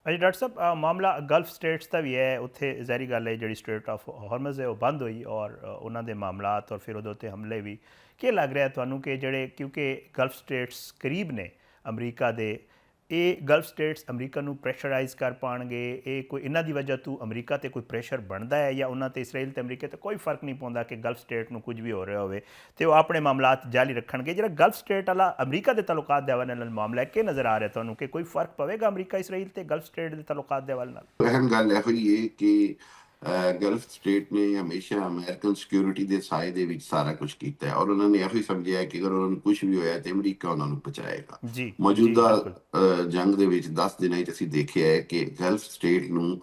अच्छा डॉक्टर साहब मामला गल्फ स्टेट्स का भी है उत्थे ज़ाहिरी गल है जी स्ट्रेट ऑफ हॉर्मज़ है वो बंद हुई और उन्होंने मामलात और फिर उदे हमले भी क्या लग रहा है तुहानू कि जड़े क्योंकि गल्फ स्टेट्स करीब ने अमरीका दे ये गल्फ स्टेट्स अमरीका नू प्रैशराइज़ कर पाएंगे ये कोई इन्हों की वजह तो अमरीका ते कोई प्रैशर बनता है या उन्होंने इसराइल ते अमरीका ते कोई फर्क नहीं पाता कि गल्फ स्टेट नू कुछ भी हो रहा हो तो अपने मामलात जारी रखणगे जो गल्फ स्टेट वाला अमरीका के तल्लुकात के हवाले नाल मामला है क्या नज़र आ रहा है तुहानू कि कोई फर्क पवेगा अमरीका इसराइल ते गल्फ स्टेट के तल्लुकात के हवाले नाल? अहम गल ਇਹੋ ਹੀ ਹੈ ਕਿ ਗਲਫ ਸਟੇਟ ਨੇ ਹਮੇਸ਼ਾ ਅਮਰੀਕਨ ਸਿਕਿਉਰਿਟੀ ਦੇ ਸਾਏ ਦੇ ਵਿੱਚ ਸਾਰਾ ਕੁਝ ਕੀਤਾ ਹੈ ਔਰ ਉਹਨਾਂ ਨੇ ਇਹੋ ਹੀ ਸਮਝਿਆ ਕਿ ਅਗਰ ਉਹਨਾਂ ਨੂੰ ਕੁਝ ਵੀ ਹੋਇਆ ਤੇ ਅਮਰੀਕਾ ਉਹਨਾਂ ਨੂੰ ਬਚਾਏਗਾ। जी जी ਮੌਜੂਦਾ बिल्कुल। ਜੰਗ ਦੇ ਵਿੱਚ 10 ਦਿਨਾਂ ਵਿੱਚ ਅਸੀਂ ਦੇਖਿਆ ਹੈ ਕਿ ਗਲਫ ਸਟੇਟ ਨੂੰ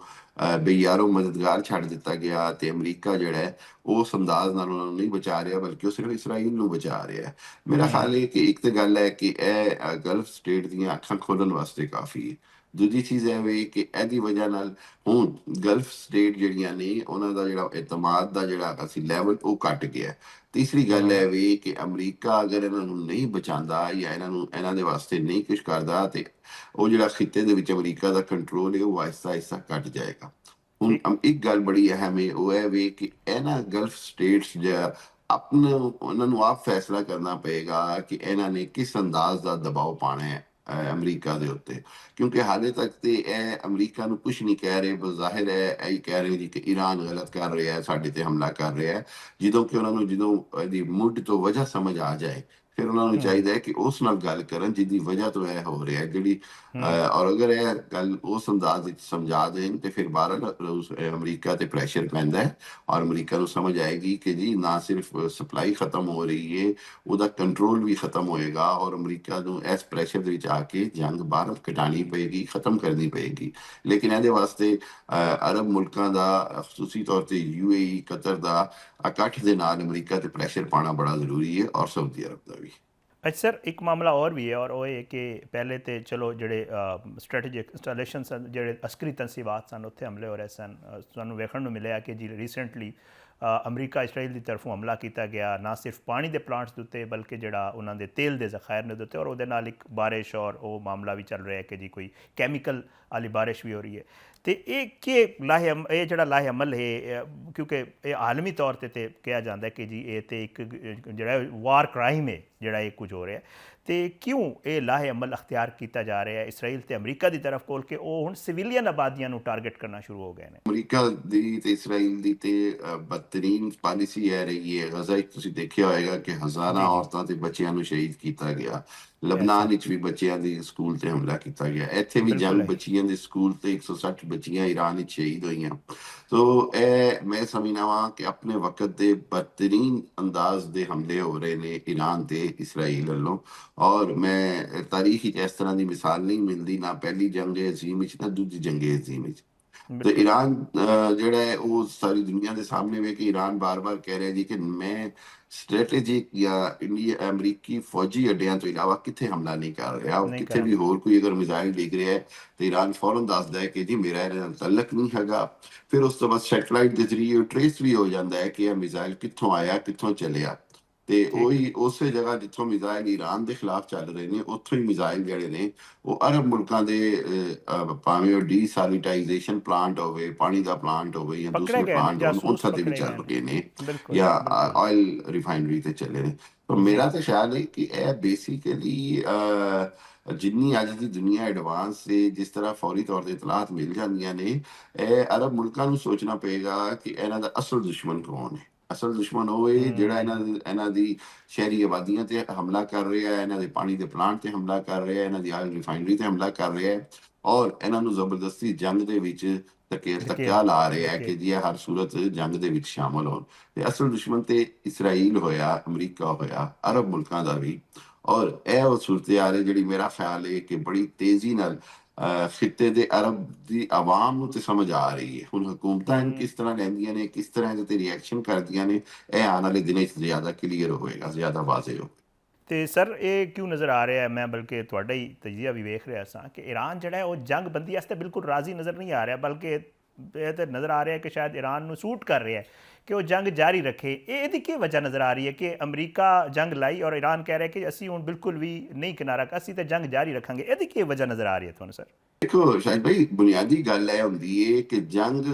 ਬੇਯਾਰੋ ਮਦਦਗਾਰ ਛੱਡ ਦਿੱਤਾ ਗਿਆ ਤੇ ਅਮਰੀਕਾ ਜਿਹੜਾ ਹੈ ਉਸ ਅੰਦਾਜ਼ ਨਾਲ ਉਹਨਾਂ ਨੂੰ ਨਹੀਂ ਬਚਾ ਰਿਹਾ ਬਲਕਿ ਉਹ ਸਿਰਫ ਇਸਰਾਈਲ ਨੂੰ ਬਚਾ ਰਿਹਾ ਹੈ। ਮੇਰਾ ਖਿਆਲ ਹੈ ਕਿ ਇੱਕ ਤਾਂ ਗੱਲ ਹੈ ਕਿ ਇਹ ਗਲਫ ਸਟੇਟ ਦੀਆਂ ਅੱਖਾਂ ਖੋਲ੍ਹਣ ਵਾਸਤੇ ਕਾਫੀ ਹੈ। ਦੂਜੀ ਚੀਜ਼ ਇਹ ਵੇ ਕਿ ਇਹਦੀ ਵਜ੍ਹਾ ਨਾਲ ਹੁਣ ਗਲਫ ਸਟੇਟ ਜਿਹੜੀਆਂ ਨੇ ਉਹਨਾਂ ਦਾ ਜਿਹੜਾ ਇਤਮਾਦ ਦਾ ਜਿਹੜਾ ਅਸੀਂ ਲੈਵਲ ਉਹ ਘਟ ਗਿਆ। ਤੀਸਰੀ ਗੱਲ ਇਹ ਵੇ ਕਿ ਅਮਰੀਕਾ ਅਗਰ ਇਹਨਾਂ ਨੂੰ ਨਹੀਂ ਬਚਾਉਂਦਾ ਜਾਂ ਇਹਨਾਂ ਦੇ ਵਾਸਤੇ ਨਹੀਂ ਕੁਝ ਕਰਦਾ ਤੇ ਉਹ ਜਿਹੜਾ ਖਿੱਤੇ ਦੇ ਵਿੱਚ ਅਮਰੀਕਾ ਦਾ ਕੰਟਰੋਲ ਹੈ ਉਹ ਆਹਿਸਤਾ ਆਹਿਸਤਾ ਘਟ ਜਾਏਗਾ। ਹੁਣ ठीक ਇੱਕ ਗੱਲ ਬੜੀ ਅਹਿਮ ਹੈ ਉਹ ਇਹ ਵੇ ਕਿ ਇਹਨਾਂ ਗਲਫ ਸਟੇਟਸ ਜਾਂ ਆਪਣੇ ਉਹਨਾਂ ਨੂੰ ਆਪ ਫੈਸਲਾ ਕਰਨਾ ਪਏਗਾ ਕਿ ਇਹਨਾਂ ਨੇ ਕਿਸ ਅੰਦਾਜ਼ ਦਾ ਦਬਾਅ ਪਾਉਣਾ ਹੈ ਅਮਰੀਕਾ ਦੇ ਉੱਤੇ। ਕਿਉਂਕਿ ਹਾਲੇ ਤੱਕ ਤੇ ਇਹ ਅਮਰੀਕਾ ਨੂੰ ਕੁਝ ਨਹੀਂ ਕਹਿ ਰਹੇ ਬਜ਼ਾਹਿਰ ਹੈ ਇਹ ਕਹਿ ਰਹੇ ਜੀ ਕਿ ਈਰਾਨ ਗਲਤ ਕਰ ਰਿਹਾ ਹੈ ਸਾਡੇ ਤੇ ਹਮਲਾ ਕਰ ਰਿਹਾ ਹੈ। ਜਦੋਂ ਕਿ ਉਹਨਾਂ ਨੂੰ ਜਦੋਂ ਇਹਦੀ ਮੁੱਢ ਤੋਂ ਵਜ੍ਹਾ ਸਮਝ ਆ ਜਾਏ ਫਿਰ ਉਹਨਾਂ ਨੂੰ ਚਾਹੀਦਾ ਹੈ ਕਿ ਉਸ ਨਾਲ ਗੱਲ ਕਰਨ ਜਿਹਦੀ ਵਜ੍ਹਾ ਤੋਂ ਇਹ ਹੋ ਰਿਹਾ ਜਿਹੜੀ ਔਰ ਅਗਰ ਇਹ ਗੱਲ ਉਸ ਅੰਦਾਜ਼ ਵਿੱਚ ਸਮਝਾ ਦੇਣ ਤੇ ਫਿਰ ਬਹਰਹਾਲ ਅਮਰੀਕਾ ਤੇ ਪ੍ਰੈਸ਼ਰ ਪੈਂਦਾ ਹੈ ਔਰ ਅਮਰੀਕਾ ਨੂੰ ਸਮਝ ਆਏਗੀ ਕਿ ਜੀ ਨਾ ਸਿਰਫ ਸਪਲਾਈ ਖਤਮ ਹੋ ਰਹੀ ਹੈ ਉਹਦਾ ਕੰਟਰੋਲ ਵੀ ਖਤਮ ਹੋਏਗਾ ਔਰ ਅਮਰੀਕਾ ਨੂੰ ਇਸ ਪ੍ਰੈਸ਼ਰ ਦੇ ਵਿੱਚ ਆ ਕੇ ਜੰਗ ਬਾਹਰ ਕਟਾਣੀ ਪਏਗੀ ਖਤਮ ਕਰਨੀ ਪਏਗੀ। ਲੇਕਿਨ ਇਹਦੇ ਵਾਸਤੇ ਅਰਬ ਮੁਲਕਾਂ ਦਾ ਖਸੂਸੀ ਤੌਰ ਤੇ UAE ਕਤਰ ਦਾ ਇਕੱਠ ਦੇ ਨਾਲ ਅਮਰੀਕਾ ਤੇ ਪ੍ਰੈਸ਼ਰ ਪਾਉਣਾ ਬੜਾ ਜ਼ਰੂਰੀ ਹੈ ਔਰ ਸਾਊਦੀ अरब ਦਾ भी। अच्छा सर एक मामला और भी है और वो है कि पहले तो चलो जोड़े स्ट्रैटेजिक इंस्टालेशन सन जोड़े अस्करी तनसीबात सन उत्थे हमले हो रहे सन सानू वेखण नूं मिलिया कि जी रिसेंटली अमरीका इसराइल की तरफों हमला किया गया ना सिर्फ पानी के प्लांट्स के उत्ते बल्कि जोड़ा उन्होंने तेल के जखायर ने उत्ते और वो नाल एक बारिश और वो मामला भी चल रहा है कि जी कोई कैमिकल वाली बारिश भी हो रही है तो ये कि लाहे ये जोड़ा लाहे अमल है क्योंकि ये आलमी तौर पर कहा जाता है कि जी ये तो एक जोड़ा वार क्राइम है जोड़ा ये कुछ हो रहा है तो क्यों ये लाहे अमल अख्तियार किया जा रहा है इसराइल तो अमरीका की तरफ खोल के वो हुण सिविलियन आबादियां नूं टारगेट करना शुरू हो गए हैं? ਅਮਰੀਕਾ ਦੀ ਤੇ ਇਸਰਾਈਲ ਦੀ ਤੇ ਬਦਤਰੀਨ ਪਾਲਿਸੀ ਇਹ ਰਹੀ ਹੈ। ਗਜ਼ਾ ਵਿੱਚ ਤੁਸੀਂ ਦੇਖਿਆ ਹੋਏਗਾ ਕਿ ਹਜ਼ਾਰਾਂ जी जी ਔਰਤਾਂ ਤੇ ਬੱਚਿਆਂ ਨੂੰ ਸ਼ਹੀਦ ਕੀਤਾ ਗਿਆ। ऐसा ਲਬਨਾਨ ਵਿੱਚ ਵੀ ਬੱਚਿਆਂ ਦੇ ਸਕੂਲ ਤੇ ਹਮਲਾ ਕੀਤਾ ਗਿਆ। ਇੱਥੇ ਵੀ बिल्कुल ਜੰਗ है। ਬੱਚੀਆਂ ਦੇ ਸਕੂਲ ਤੇ 160 ਬੱਚੀਆਂ ਈਰਾਨ ਵਿੱਚ ਸ਼ਹੀਦ ਹੋਈਆਂ। ਸੋ ਇਹ ਮੈਂ ਸਮਝਦਾ ਵਾਂ ਕਿ ਆਪਣੇ ਵਕਤ ਦੇ ਬਦਤਰੀਨ ਅੰਦਾਜ਼ ਦੇ ਹਮਲੇ ਹੋ ਰਹੇ ਨੇ ਈਰਾਨ ਤੇ ਇਸਰਾਈਲ ਵੱਲੋਂ ਔਰ ਮੈਂ ਤਾਰੀਖ ਵਿੱਚ ਇਸ ਤਰ੍ਹਾਂ ਦੀ ਮਿਸਾਲ ਨਹੀਂ ਮਿਲਦੀ ਨਾ ਪਹਿਲੀ ਜੰਗ ਅਜ਼ੀਮ ਵਿੱਚ ਨਾ ਦੂਜੀ ਜੰਗ ਅਜ਼ੀਮ ਵਿੱਚ। तो बिल्कुल ईरान ਜਿਹੜਾ ਹੈ ਉਹ ਸਾਰੀ ਦੁਨੀਆ ਦੇ ਸਾਹਮਣੇ ਵੇ ਕਿ ਈਰਾਨ ਬਾਰ-ਬਾਰ ਕਹਿ ਰਿਹਾ ਜੀ ਕਿ ਮੈਂ ਸਟ੍ਰੈਟੇਜਿਕ ਜਾਂ ਇੰਡੀਆ ਅਮਰੀਕੀ ਫੌਜੀ ਅੱਡਿਆਂ ਤੋਂ ਇਲਾਵਾ ਕਿੱਥੇ ਹਮਲਾ ਨਹੀਂ ਕਰ ਰਿਹਾ ਔਰ नहीं ਕਿੱਥੇ करा। ਵੀ ਹੋਰ ਕੋਈ ਅਗਰ ਮਿਜ਼ਾਈਲ ਡਿੱਗ ਰਿਹਾ ਹੈ ਤੇ ਈਰਾਨ ਫੌਰਨ ਦੱਸਦਾ ਹੈ ਕਿ ਜੀ ਮੇਰਾ ਇਹਦੇ ਨਾਲ ਤਾਲੁਕ ਨਹੀਂ ਹੈਗਾ। ਫਿਰ ਉਸ ਤੋਂ ਬਾਅਦ ਸੈਟਲਾਈਟ ਦੇ ਜ਼ਰੀਏ ਟ੍ਰੇਸ ਵੀ ਹੋ ਜਾਂਦਾ ਹੈ ਕਿ ਇਹ ਮਿਜ਼ਾਈਲ ਕਿੱਥੋਂ ਆਇਆ ਕਿੱਥੋਂ ਚੱਲਿਆ ਤੇ ठीक ਉਹੀ ਉਸੇ ਜਗ੍ਹਾ ਜਿੱਥੋਂ ਮਿਜ਼ਾਈਲ ਈਰਾਨ ਦੇ ਖਿਲਾਫ ਚੱਲ ਰਹੇ ਨੇ ਉੱਥੋਂ ਹੀ ਮਿਜ਼ਾਈਲ ਜਿਹੜੇ ਨੇ ਉਹ ਅਰਬ ਮੁਲਕਾਂ ਦੇ ਭਾਵੇਂ ਉਹ ਡੀਸੈਲਿਟਾਈਜ਼ੇਸ਼ਨ ਪਲਾਂਟ ਹੋਵੇ ਪਾਣੀ ਦਾ ਪਲਾਂਟ ਹੋਵੇ ਜਾਂ पकड़े ਦੂਸਰੇ गए ने ਪਲਾਂਟ ਹੋਣ जासूस ਉੱਥੋਂ ਤੇ ਵੀ पकड़े गए ਚੱਲ ने। ਗਏ ਨੇ बिल्कुल ਜਾਂ बिल्कुल। ਆਇਲ ਰਿਫਾਈਨਰੀ ਤੇ ਚੱਲੇ ਨੇ। ਤਾਂ जी ਮੇਰਾ ਤਾਂ ਖਿਆਲ ਹੈ ਕਿ ਇਹ ਬੇਸਿਕਲੀ ਜਿੰਨੀ ਅੱਜ ਦੀ ਦੁਨੀਆ ਐਡਵਾਂਸ ਹੈ ਜਿਸ ਤਰ੍ਹਾਂ ਫੌਰੀ ਤੌਰ ਤੇ ਇਤਲਾਤ ਮਿਲ ਜਾਂਦੀਆਂ ਨੇ ਇਹ ਅਰਬ ਮੁਲਕਾਂ ਨੂੰ ਸੋਚਣਾ ਪਏਗਾ ਕਿ ਇਹਨਾਂ ਦਾ ਅਸਲ ਦੁਸ਼ਮਣ ਕੌਣ ਹੈ। ਅਸਲ ਦੁਸ਼ਮਣ ਉਹ ਹੈ ਜਿਹੜਾ ਇਹਨਾਂ ਦੀ ਸ਼ਹਿਰੀ ਆਬਾਦੀਆਂ ਤੇ ਹਮਲਾ ਕਰ ਰਿਹਾ ਹੈ ਇਹਨਾਂ ਦੇ ਪਾਣੀ ਦੇ ਪਲਾਂਟ ਤੇ ਹਮਲਾ ਕਰ ਰਿਹਾ ਹੈ ਇਹਨਾਂ ਦੀ ਆਇਲ ਰਿਫਾਈਨਰੀ ਤੇ ਹਮਲਾ ਕਰ ਰਿਹਾ ਹੈ ਔਰ ਇਹਨਾਂ ਨੂੰ ਜ਼ਬਰਦਸਤੀ ਜੰਗ ਦੇ ਵਿੱਚ ਧੱਕਿਆ धकेल ਲਾ ਰਿਹਾ ਹੈ ਕਿ धकेल। ਜੀ ਇਹ ਹਰ ਸੂਰਤ ਜੰਗ ਦੇ ਵਿੱਚ ਸ਼ਾਮਲ ਹੋਣ। ਤੇ ਅਸਲ ਦੁਸ਼ਮਣ ਤੇ ਇਸਰਾਈਲ ਹੋਇਆ ਅਮਰੀਕਾ ਹੋਇਆ ਅਰਬ ਮੁਲਕਾਂ ਦਾ ਵੀ ਔਰ ਇਹ ਉਹ ਸੂਰਤ ਹਾਲ ਹੈ ਜਿਹੜੀ ਮੇਰਾ ਖਿਆਲ ਹੈ ਕਿ ਬੜੀ ਤੇਜ਼ੀ ਨਾਲ ਖਿੱਤੇ ਦੇ ਅਰਬ ਦੀ ਆਵਾਮ ਨੂੰ ਤੇ ਸਮਝ ਆ ਰਹੀ ਹੈ। ਹੁਣ ਹਕੂਮਤਾਂ ਇਹਨੂੰ ਕਿਸ ਤਰ੍ਹਾਂ ਲੈਂਦੀਆਂ ਨੇ ਕਿਸ ਤਰ੍ਹਾਂ ਇਹਦੇ ਤੇ ਰਿਐਕਸ਼ਨ ਕਰਦੀਆਂ ਨੇ ਇਹ ਆਉਣ ਵਾਲੇ ਦਿਨਾਂ 'ਚ ਜ਼ਿਆਦਾ ਕਲੀਅਰ ਹੋਏਗਾ ਜ਼ਿਆਦਾ ਵਾਜ਼ੇ ਹੋ। तो सर ये क्यों नज़र आ रहा है मैं बल्कि थोड़ा ही तजिया भी वेख रहा सा कि ईरान जड़ा है वो जंग बंदी वास्ते बिल्कुल राजी नज़र नहीं आ रहा बल्कि ਇਹ ਤਾਂ ਨਜ਼ਰ ਆ ਰਿਹਾ ਕਿ ਸ਼ਾਇਦ ਈਰਾਨ ਨੂੰ ਸੂਟ ਕਰ ਰਿਹਾ ਕਿ ਉਹ ਜੰਗ ਜਾਰੀ ਰੱਖੇ। ਇਹਦੀ ਕੀ ਵਜ੍ਹਾ ਨਜ਼ਰ ਆ ਰਹੀ ਹੈ ਕਿ ਅਮਰੀਕਾ ਜੰਗ ਲਾਈ ਔਰ ਈਰਾਨ ਕਹਿ ਰਿਹਾ ਕਿ ਅਸੀਂ ਹੁਣ ਬਿਲਕੁਲ ਵੀ ਨਹੀਂ ਕਿਨਾਰਾ, ਅਸੀਂ ਤਾਂ ਜੰਗ ਜਾਰੀ ਰੱਖਾਂਗੇ। ਇਹਦੀ ਕੀ ਵਜ੍ਹਾ ਨਜ਼ਰ ਆ ਰਹੀ ਹੈ ਤੁਹਾਨੂੰ ਸਰ? ਦੇਖੋ ਸ਼ਾਇਦ ਭਾਈ, ਬੁਨਿਆਦੀ ਗੱਲ ਇਹ ਹੁੰਦੀ ਹੈ ਕਿ ਜੰਗ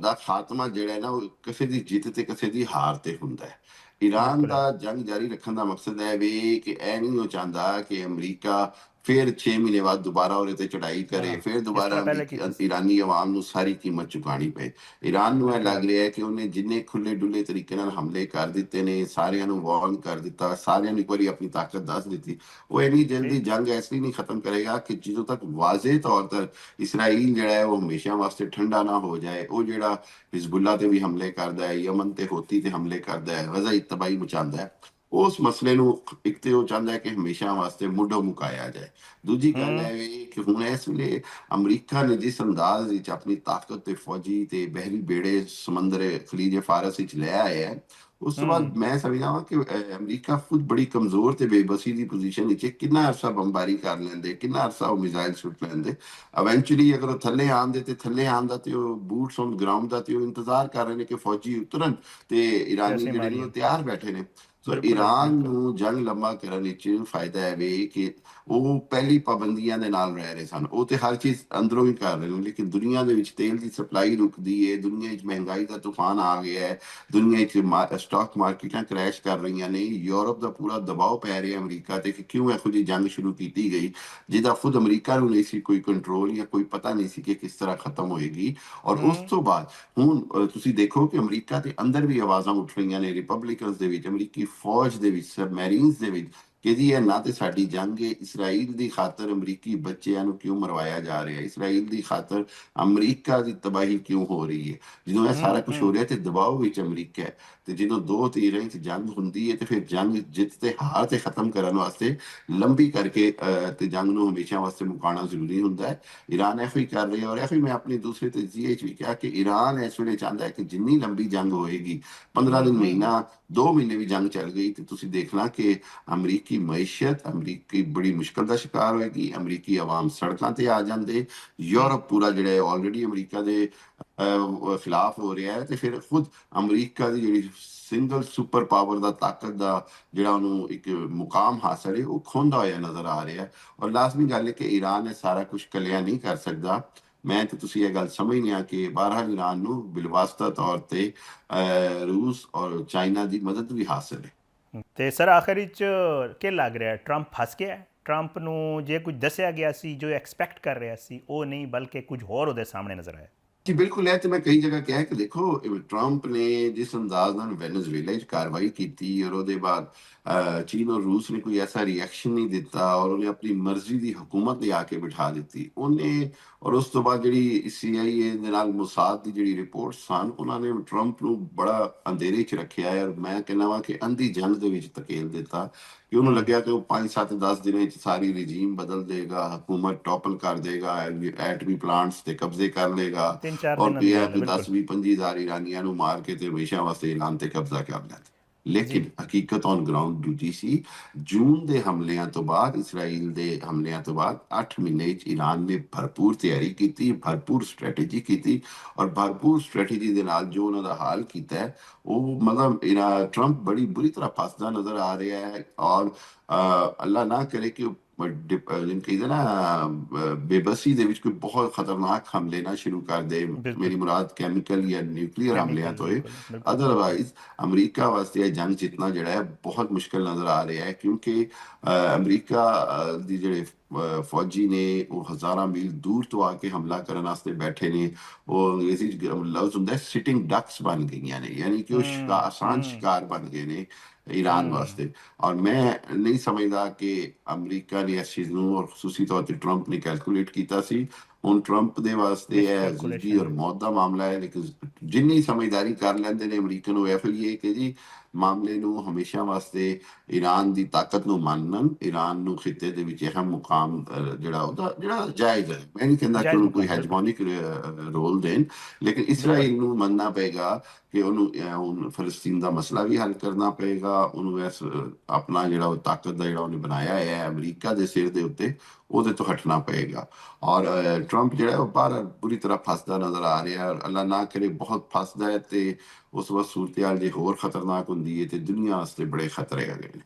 ਦਾ ਖਾਤਮਾ ਜਿਹੜਾ ਹੈ ਨਾ, ਉਹ ਕਿਸੇ ਦੀ ਜਿੱਤ ਤੇ ਕਿਸੇ ਦੀ ਹਾਰ ਤੇ ਹੁੰਦਾ ਹੈ। ਈਰਾਨ ਬਿਲਕੁਲ ਹੈ। ਦਾ ਜੰਗ ਜਾਰੀ ਰੱਖਣ ਦਾ ਮਕਸਦ ਹੈ ਵੀ ਕਿ ਇਹ ਨਹੀਂ ਉਹ ਚਾਹੁੰਦਾ ਕਿ ਅਮਰੀਕਾ ਫਿਰ 6 ਮਹੀਨੇ ਬਾਅਦ ਦੁਬਾਰਾ ਉਹਦੇ ਤੇ ਚੜ੍ਹਾਈ ਕਰੇ, ਹਾਂ, ਫਿਰ ਜਿਸ ਦੁਬਾਰਾ ਤਰ੍ਹਾਂ ਪਹਿਲੇ ਕੀਤੀ ਸੀ। ਈਰਾਨੀ ਆਵਾਮ ਨੂੰ ਸਾਰੀ ਕੀਮਤ ਚੁਕਾਣੀ ਪਏ। ਈਰਾਨ ਨੂੰ ਇਹ ਬਿਲਕੁਲ ਹੈ। ਲੱਗ ਰਿਹਾ ਹੈ ਕਿ ਉਹਨੇ ਜਿੰਨੇ ਖੁੱਲੇ ਡੁੱਲੇ ਤਰੀਕੇ ਨਾਲ ਹਮਲੇ ਕਰ ਦਿੱਤੇ ਨੇ, ਸਾਰਿਆਂ ਨੂੰ ਵਾਰਨ ਕਰ ਦਿੱਤਾ, ਸਾਰਿਆਂ ਨੂੰ ਇੱਕ ਵਾਰੀ ਆਪਣੀ ਤਾਕਤ ਦੱਸ ਦਿੱਤੀ, ਉਹ ਇੰਨੀ ਜਲਦੀ ਠੀਕ। ਜੰਗ ਐਸੀ ਨਹੀਂ ਖਤਮ ਕਰੇਗਾ ਕਿ ਜਦੋਂ ਤੱਕ ਵਾਜ਼ੇ ਤੌਰ ਤੇ ਇਸਰਾਈਲ ਜਿਹੜਾ ਹੈ ਉਹ ਹਮੇਸ਼ਾ ਵਾਸਤੇ ਠੰਡਾ ਨਾ ਹੋ ਜਾਏ। ਉਹ ਜਿਹੜਾ ਹਿਜ਼ਬੁੱਲਾ ਤੇ ਵੀ ਹਮਲੇ ਕਰਦਾ ਹੈ, ਯਮਨ ਤੇ ਹੋਤੀ ਤੇ ਹਮਲੇ ਕਰਦਾ ਹੈ, ਗਜ਼ਾ ਤਬਾਹੀ ਮਚਾਉਂਦਾ ਹੈ, ਉਸ ਮਸਲੇ ਨੂੰ ਇੱਕ ਤੇ ਉਹ ਚਾਹੁੰਦਾ ਹੈ ਕਿ ਹਮੇਸ਼ਾ ਵਾਸਤੇ ਮੁੱਢੋਂ ਮੁਕਾਇਆ ਜਾਏ। ਦੂਜੀ ਗੱਲ ਹੈ ਵੀ ਕਿ ਹੁਣ ਇਸ ਵੇਲੇ ਅਮਰੀਕਾ ਨੇ ਜਿਸ ਅੰਦਾਜ਼ ਵਿੱਚ ਆਪਣੀ ਤਾਕਤ ਤੇ ਫੌਜੀ ਤੇ ਬਹਿਰੀ ਬੇੜੇ ਸਮੁੰਦਰ ਖਲੀਜ ਫਾਰਸ ਵਿੱਚ ਲੈ ਆਇਆ ਹੈ, ਉਸ ਤੋਂ ਬਾਅਦ ਮੈਂ ਸਮਝਦਾ ਹਾਂ ਕਿ ਅਮਰੀਕਾ ਖੁਦ ਬੜੀ ਕਮਜ਼ੋਰ ਤੇ ਬੇਬਸੀ ਦੀ ਪੋਜੀਸ਼ਨ ਵਿੱਚ ਕਿੰਨਾ ਅਰਸਾ ਬੰਬਾਰੀ ਕਰ ਲੈਂਦੇ, ਕਿੰਨਾ ਅਰਸਾ ਉਹ ਮਿਜ਼ਾਈਲ ਸੁੱਟ ਲੈਂਦੇ। ਇਵੈਂਚੁਅਲੀ ਅਗਰ ਉਹ ਥੱਲੇ ਆਉਂਦੇ ਤੇ ਥੱਲੇ ਆਉਣ ਦਾ ਤੇ ਉਹ ਬੂਟਸ ਔਨ ਗਰਾਊਂਡ ਦਾ ਤੇ ਉਹ ਇੰਤਜ਼ਾਰ ਕਰ ਰਹੇ ਨੇ ਕਿ ਫੌਜੀ ਉਤਰਨ ਤੇ ਤੇ ਇਰਾਨੀ ਅਸੀਂ ਜਿਹੜੇ ਨੇ ਮਾਰੀਏ। ਉਹ ਤਿਆਰ ਬੈਠੇ ਨੇ। ਸੋ ਬਿਲਕੁਲ ਹੈ, ਈਰਾਨ ਬਿਲਕੁਲ। ਨੂੰ ਜੰਗ ਲੰਬਾ ਕਰਨ ਵਿੱਚ ਫਾਇਦਾ ਹੈ ਵੀ ਕਿ ਉਹ ਪਹਿਲੀ ਪਾਬੰਦੀਆਂ ਦੇ ਨਾਲ ਰਹਿ ਰਹੇ ਸਨ। ਉਹ ਤੇ ਹਰ ਚੀਜ਼ ਅੰਦਰੋਂ ਹੀ ਕਰ ਰਹੇ ਨੇ, ਲੇਕਿਨ ਦੁਨੀਆ ਦੇ ਵਿੱਚ ਤੇਲ ਦੀ ਸਪਲਾਈ ਰੁਕਦੀ ਹੈ, ਦੁਨੀਆ ਵਿੱਚ ਮਹਿੰਗਾਈ ਦਾ ਤੂਫਾਨ ਆ ਗਿਆ ਹੈ, ਦੁਨੀਆ ਵਿੱਚ ਸਟਾਕ ਮਾਰਕੀਟਾਂ ਕ੍ਰੈਸ਼ ਕਰ ਰਹੀਆਂ ਨੇ, ਯੂਰਪ ਦਾ ਪੂਰਾ ਦਬਾਅ ਪੈ ਰਿਹਾ ਅਮਰੀਕਾ ਤੇ ਕਿ ਕਿਉਂ ਇਹੋ ਜਿਹੀ ਜੰਗ ਸ਼ੁਰੂ ਕੀਤੀ ਗਈ ਜਿਹਦਾ ਖੁਦ ਅਮਰੀਕਾ ਨੂੰ ਨਹੀਂ ਸੀ ਕੋਈ ਕੰਟਰੋਲ ਜਾਂ ਕੋਈ ਪਤਾ ਨਹੀਂ ਸੀ ਕਿ ਕਿਸ ਤਰ੍ਹਾਂ ਖਤਮ ਹੋਏਗੀ। ਔਰ ਉਸ ਤੋਂ ਬਾਅਦ ਹੁਣ ਤੁਸੀਂ ਦੇਖੋ ਕਿ ਅਮਰੀਕਾ ਦੇ ਅੰਦਰ ਵੀ ਆਵਾਜ਼ਾਂ ਉੱਠ ਰਹੀਆਂ ਨੇ, ਰਿਪਬਲਿਕਨਸ ਦੇ ਵਿੱਚ, ਅਮਰੀਕੀ ਫੌਜ ਦੇ ਵਿੱਚ, ਸਬਮੈਰੀਨਸ ਦੇ ਵਿੱਚ, ਕਿ ਜੀ ਇਹ ਨਾ ਤੇ ਸਾਡੀ ਜੰਗ ਹੈ, ਇਸਰਾਈਲ ਦੀ ਖਾਤਰ ਅਮਰੀਕੀ ਬੱਚਿਆਂ ਨੂੰ ਕਿਉਂ ਮਰਵਾਇਆ ਜਾ ਰਿਹਾ ਹੈ, ਇਸਰਾਈਲ ਦੀ ਖਾਤਰ ਅਮਰੀਕਾ ਦੀ ਤਬਾਹੀ ਕਿਉਂ ਹੋ ਰਹੀ ਹੈ। ਜਦੋਂ ਇਹ ਸਾਰਾ ਕੁਝ ਹੋ ਰਿਹਾ ਤੇ ਦਬਾਅ ਵਿੱਚ ਅਮਰੀਕਾ ਹੈ, ਤੇ ਜਦੋਂ ਦੋ ਧਿਰਾਂ 'ਚ ਜੰਗ ਹੁੰਦੀ ਹੈ ਤੇ ਫਿਰ ਜੰਗ ਜਿੱਤ ਤੇ ਹਾਰ ਤੇ ਖਤਮ ਕਰਨ ਵਾਸਤੇ ਲੰਬੀ ਕਰਕੇ ਤੇ ਜੰਗ ਨੂੰ ਹਮੇਸ਼ਾ ਵਾਸਤੇ ਮੁਕਾਉਣਾ ਜ਼ਰੂਰੀ ਹੁੰਦਾ ਹੈ। ਈਰਾਨ ਇਹੋ ਹੀ ਕਰ ਰਿਹਾ, ਔਰ ਇਹੋ ਹੀ ਮੈਂ ਆਪਣੀ ਦੂਸਰੇ ਤਜਜ਼ੀਏ 'ਚ ਵੀ ਕਿਹਾ ਕਿ ਈਰਾਨ ਇਸ ਵੇਲੇ ਚਾਹੁੰਦਾ ਹੈ ਕਿ ਜਿੰਨੀ ਲੰਬੀ ਜੰਗ ਹੋਏਗੀ, 15 ਦਿਨ, ਮਹੀਨਾ, 2 ਮਹੀਨੇ ਵੀ ਜੰਗ ਚੱਲ ਗਈ ਤੇ ਤੁਸੀਂ ਦੇਖਣਾ ਕਿ ਅਮਰੀਕੀ ਮਈਸ਼ਤ, ਅਮਰੀਕੀ ਬੜੀ ਮੁਸ਼ਕਲ ਦਾ ਸ਼ਿਕਾਰ ਹੋਏਗੀ, ਅਮਰੀਕੀ ਆਵਾਮ ਸੜਕਾਂ ਤੇ ਆ ਜਾਂਦੇ, ਯੂਰਪ ਪੂਰਾ ਜਿਹੜਾ ਹੈ ਆਲਰੇਡੀ ਅਮਰੀਕਾ ਦੇ ਖਿਲਾਫ ਹੋ ਰਿਹਾ ਹੈ, ਤੇ ਫਿਰ ਖੁਦ ਅਮਰੀਕਾ ਦੀ ਜਿਹੜੀ ਸਿੰਗਲ ਸੁਪਰ ਪਾਵਰ ਦਾ ਤਾਕਤ ਦਾ ਜਿਹੜਾ ਉਹਨੂੰ ਇੱਕ ਮੁਕਾਮ ਹਾਸਲ ਹੈ ਉਹ ਖੋਂਦਾ ਹੋਇਆ ਨਜ਼ਰ ਆ ਰਿਹਾ ਹੈ। ਔਰ ਲਾਜ਼ਮੀ ਗੱਲ ਹੈ ਕਿ ਈਰਾਨ ਇਹ ਸਾਰਾ ਕੁਝ ਇਕੱਲਿਆਂ ਨਹੀਂ ਕਰ ਸਕਦਾ। ਮੈਂ ਤੇ ਤੁਸੀਂ ਇਹ ਗੱਲ ਸਮਝਦੇ ਆ ਕਿ ਬਹਰਹਾਲ ਈਰਾਨ ਨੂੰ ਬਿਲਵਾਸਤਾ ਤੌਰ ਤੇ ਰੂਸ ਔਰ ਚਾਈਨਾ ਦੀ ਮਦਦ ਵੀ ਹਾਸਲ ਹੈ। ਤੇ ਸਰ ਆਖਰ ਵਿੱਚ ਕੀ ਲੱਗ ਰਿਹਾ, ਟਰੰਪ ਫਸ ਗਿਆ? ਟਰੰਪ ਨੂੰ ਜੇ ਕੁਝ ਦੱਸਿਆ ਗਿਆ ਸੀ ਜੋ ਐਕਸਪੈਕਟ ਕਰ ਰਿਹਾ ਸੀ ਉਹ ਨਹੀਂ ਬਲਕਿ ਕੁਝ ਹੋਰ ਉਹਦੇ ਸਾਹਮਣੇ ਨਜ਼ਰ ਆਇਆ? ਜੀ ਬਿਲਕੁਲ ਹੈ, ਤੇ ਮੈਂ ਕਈ ਜਗ੍ਹਾ ਕਿਹਾ ਕਿ ਦੇਖੋ ਟਰੰਪ ਨੇ ਜਿਸ ਅੰਦਾਜ਼ ਨਾਲ ਵੈਨੇਜ਼ੁਏਲਾ 'ਚ ਕਾਰਵਾਈ ਕੀਤੀ ਔਰ ਉਹਦੇ ਬਾਅਦ ਚੀਨ ਔਰ ਰੂਸ ਨੇ ਕੋਈ ਐਸਾ ਰਿਐਕਸ਼ਨ ਨਹੀਂ ਦਿੱਤਾ ਔਰ ਉਹਨੇ ਆਪਣੀ ਮਰਜ਼ੀ ਦੀ ਹਕੂਮਤ ਲਿਆ ਕੇ ਬਿਠਾ ਦਿੱਤੀ ਉਹਨੇ। ਔਰ ਉਸ ਤੋਂ ਬਾਅਦ ਜਿਹੜੀ CIA ਦੇ ਨਾਲ ਮੁਸਾਦ ਦੀ ਜਿਹੜੀ ਰਿਪੋਰਟ ਸਨ, ਉਹਨਾਂ ਨੇ ਟਰੰਪ ਨੂੰ ਬੜਾ ਅੰਧੇਰੇ 'ਚ ਰੱਖਿਆ ਹੈ। ਔਰ ਮੈਂ ਕਹਿੰਦਾ ਵਾਂ ਕਿ ਅੰਧੀ ਜੰਗ ਦੇ ਵਿੱਚ ਧਕੇਲ ਦਿੱਤਾ ਕਿ ਉਹਨੂੰ ਲੱਗਿਆ ਕਿ ਉਹ 5, 7, 10 ਦਿਨਾਂ 'ਚ ਸਾਰੀ ਰਜੀਮ ਬਦਲ ਦੇਗਾ, ਹਕੂਮਤ ਟੋਪਲ ਕਰ ਦੇਗਾ, ਐਟਮੀ ਪਲਾਂਟਸ ਤੇ ਕਬਜ਼ੇ ਕਰ ਲੇਗਾ, 3-4 ਔਰ ਦਿਨਾਂ ਵੀ ਦੀ ਹੈ ਗੱਲ ਹੈ। ਕਿ ਬਿਲਕੁਲ 10, 20, 25 ਹਜ਼ਾਰ ਈਰਾਨੀਆਂ ਨੂੰ ਮਾਰ ਕੇ ਤੇ ਹਮੇਸ਼ਾ ਵਾਸਤੇ ਈਰਾਨ ਤੇ ਕਬਜ਼ਾ ਕਰ ਲੈਂਦੇ। ਜੀ। ਲੇਕਿਨ ਹਕੀਕਤ ਔਨ ਗਰਾਊਂਡ ਦੂਜੀ ਸੀ। ਜੂਨ ਦੇ ਹਮਲਿਆਂ ਤੋਂ ਬਾਅਦ, ਇਸਰਾਈਲ ਦੇ ਹਮਲਿਆਂ ਤੋਂ ਬਾਅਦ 8 ਮਹੀਨੇ 'ਚ ਈਰਾਨ ਨੇ ਭਰਪੂਰ ਤਿਆਰੀ ਕੀਤੀ, ਭਰਪੂਰ ਸਟ੍ਰੈਟੇਜੀ ਕੀਤੀ, ਔਰ ਭਰਪੂਰ ਸਟ੍ਰੈਟੇਜੀ ਦੇ ਨਾਲ ਜੋ ਉਹਨਾਂ ਦਾ ਹਾਲ ਕੀਤਾ ਹੈ ਉਹ ਮਤਲਬ ਟਰੰਪ ਬੜੀ ਬੁਰੀ ਤਰ੍ਹਾਂ ਫਸਦਾ ਨਜ਼ਰ ਆ ਰਿਹਾ ਹੈ। ਔਰ ਅੱਲਾ ਨਾ ਕਰੇ ਕਿ ਜਿਹਨੂੰ ਕਹਿੰਦੇ ਨਾ ਬੇਬਸੀ ਦੇ ਵਿੱਚ ਕੋਈ ਬਹੁਤ ਖਤਰਨਾਕ ਹਮਲੇ ਨਾ ਸ਼ੁਰੂ ਕਰ ਦੇ। ਬਿਲਕੁਲ। ਮੇਰੀ ਮੁਰਾਦ ਕੈਮੀਕਲ ਜਾਂ ਨਿਊਕਲੀਅਰ ਹਮਲਿਆਂ ਕੈਮੀਕਲ, ਤੋਂ ਹੈ। ਬਿਲकुल बिल्कुल बिल्कुल। ਅਦਰਵਾਈਜ਼ ਅਮਰੀਕਾ ਵਾਸਤੇ ਇਹ ਜੰਗ ਜਿੱਤਣਾ ਜਿਹੜਾ ਹੈ ਬਹੁਤ ਮੁਸ਼ਕਿਲ ਨਜ਼ਰ ਆ ਰਿਹਾ ਹੈ, ਕਿਉਂਕਿ ਅਮਰੀਕਾ ਦੀ ਜਿਹੜੇ ਫੌਜੀ ਨੇ ਉਹ ਹਜ਼ਾਰਾਂ ਮੀਲ ਦੂਰ ਤੋਂ ਆ ਕੇ ਹਮਲਾ ਕਰਨ ਵਾਸਤੇ ਬੈਠੇ ਨੇ। ਉਹ ਅੰਗਰੇਜ਼ੀ 'ਚ ਲਫ਼ਜ਼ ਹੁੰਦਾ ਸਿਟਿੰਗ ਡਕਸ ਬਣ ਗਈਆਂ ਨੇ, ਯਾਨੀ ਕਿ ਉਹ ਆਸਾਨ ਸ਼ਿਕਾਰ ਬਣ ਗਏ ਨੇ ਈਰਾਨ ਵਾਸਤੇ। ਔਰ ਮੈਂ ਨਹੀਂ ਸਮਝਦਾ ਕਿ ਅਮਰੀਕਾ ਨੇ ਇਸ ਚੀਜ਼ ਨੂੰ ਔਰ ਖਸੂਸੀ ਤੌਰ ਤੇ ਟਰੰਪ ਨੇ ਕੈਲਕੂਲੇਟ ਕੀਤਾ ਸੀ। ਹੁਣ ਟਰੰਪ ਦੇ ਵਾਸਤੇ ਇਹ ਜ਼ਿੰਦਗੀ ਔਰ ਮਿਸਕੈਲਕੂਲੇਸ਼ਨ। ਮੌਤ ਦਾ ਮਾਮਲਾ ਹੈ, ਲੇਕਿਨ ਜਿੰਨੀ ਸਮਝਦਾਰੀ ਕਰ ਲੈਂਦੇ ਨੇ ਅਮਰੀਕਨ ਉਹ ਇਹੋ ਹੀ ਹੈ ਕਿ ਜੀ ਮਾਮਲੇ ਨੂੰ ਹਮੇਸ਼ਾ ਵਾਸਤੇ ਈਰਾਨ ਦੀ ਤਾਕਤ ਨੂੰ ਮੰਨਣ, ਈਰਾਨ ਨੂੰ ਖਿੱਤੇ ਦੇ ਵਿੱਚ ਅਹਿਮ ਮੁਕਾਮ ਜਿਹੜਾ ਉਹਦਾ ਜਿਹੜਾ ਜਾਇਜ਼ ਹੈ। ਮੈਂ ਨਹੀਂ ਕਹਿੰਦਾ ਕਿ ਜਾਇਜ਼ ਉਹਨੂੰ ਕੋਈ ਮੁਕਾਮ, ਬਿਲकुल ਹੈਜਮੋਨਿਕ ਰੋਲ ਦੇਣ, ਲੇਕਿਨ बिल्कुल। ਇਸਰਾਈਲ ਨੂੰ ਮੰਨਣਾ ਪਏਗਾ ਕਿ ਉਹਨੂੰ ਹੁਣ ਫਲਸਤੀਨ ਦਾ ਮਸਲਾ ਵੀ ਹੱਲ ਕਰਨਾ ਪਏਗਾ, ਉਹਨੂੰ ਇਸ ਆਪਣਾ ਜਿਹੜਾ ਉਹ ਤਾਕਤ ਦਾ ਜਿਹੜਾ ਉਹਨੇ ਬਣਾਇਆ ਹੋਇਆ ਹੈ ਅਮਰੀਕਾ ਦੇ ਸਿਰ ਦੇ ਉੱਤੇ, ਉਹਦੇ ਤੋਂ ਹਟਣਾ ਪਏਗਾ। ਔਰ ਟਰੰਪ ਜਿਹੜਾ ਉਹ ਬਾਹਰ ਪੂਰੀ ਤਰ੍ਹਾਂ ਫਸਦਾ ਨਜ਼ਰ ਆ ਰਿਹਾ, ਔਰ ਅੱਲਾ ਨਾ ਕਰੇ ਬਹੁਤ ਫਸਦਾ ਹੈ ਤੇ ਉਸ ਵਕਤ ਸੂਰਤ ਹਾਲ ਜੇ ਹੋਰ ਖਤਰਨਾਕ ਹੁੰਦੀ ਹੈ ਤੇ ਦੁਨੀਆ ਵਾਸਤੇ ਬੜੇ ਖਤਰੇ ਹੈਗੇ ਨੇ।